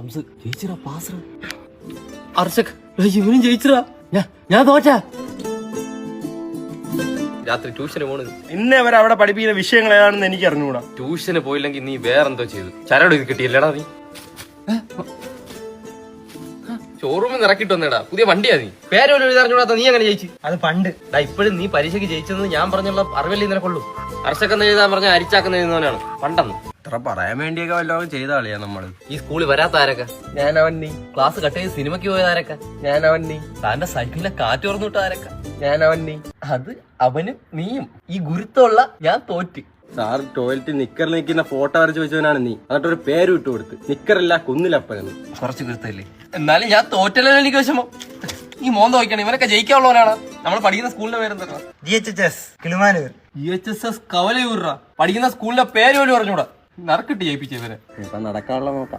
ജയിച്ചടാ pass. Arshak ഇവനും ജയിച്ചടാ. ഞാൻ തോറ്റ. രാത്രി ട്യൂഷന് പോണത് ഇന്നേ വരെ അവിടെ പഠിപ്പിക്കുന്ന വിഷയങ്ങൾ ഏതാണെന്ന് എനിക്ക് അറിഞ്ഞുകൂടാ. ട്യൂഷന് പോയില്ലെങ്കിൽ നീ വേറെന്തോ ചെയ്തു. ചരട് ഇത് കിട്ടിയില്ലടാ നീ. ഷോറൂമിൽ ഇറക്കിട്ട് വന്നേടാ. പുതിയ വണ്ടിയാ നീ. പേരോലും എഴുതാറിഞ്ഞൂടാത്ത നീ അങ്ങനെ ജയിച്ചു. അത് പണ്ട്. ഇപ്പോഴും നീ പരീക്ഷയ്ക്ക് ജയിച്ചെന്ന് ഞാൻ പറഞ്ഞുള്ള അറിവല്ലേ നിനക്കുള്ളൂ. അർഷക്കെന്ന് എഴുതാൻ പറഞ്ഞ അരിച്ചാക്കുന്ന എഴുതുന്നവനാണ് പണ്ടെന്ന്. ഇത്ര പറയാൻ വേണ്ടിയൊക്കെ വല്ലതും ചെയ്ത കളിയാ നമ്മള്. ഈ സ്കൂളിൽ വരാത്ത ആരൊക്കെ? ഞാനവൻ നീ. ക്ലാസ് കട്ട് ചെയ്ത് സിനിമയ്ക്ക് പോയത് ആരൊക്കെ? ഞാനവൻ നീ. താന്റെ സൈക്കിളിലെ കാറ്റ് തുറന്നിട്ട് ആരൊക്കെ? ഞാനവൻ നീ. അത് അവനും നീയും. ഈ ഗുരുത്തമുള്ള ഞാൻ തോറ്റ്. സാർ ടോയ്ലറ്റിൽ നിക്കറിൽ നിൽക്കുന്ന ഫോട്ടോ വരച്ച് വെച്ചവനാണ് നീ. എന്നിട്ട് ഒരു പേര് ഇട്ട് കൊടുത്ത്. നിക്കറില്ല കുന്നിലപ്പനെന്ന്. കുറച്ച് ഗുരുത്തല്ലേ. എന്നാലും ഞാൻ തോറ്റല്ലോ എനിക്ക് വിഷമം. ഈ മോന്ത വയ്ക്കണം. ഇവനൊക്കെ ജയിക്കാനുള്ളവനാണ്. നമ്മൾ പഠിക്കുന്ന സ്കൂളിന്റെ പേരെന്താ? GHS കിളിമാനൂർ. GHS കവലയൂർ. പഠിക്കുന്ന സ്കൂളിന്റെ പേര് പോലും പറഞ്ഞൂടാ. നറുക്കിട്ട് ജയിപ്പിച്ചവരെ. ഇപ്പൊ നടക്കാനുള്ള നോക്കാം.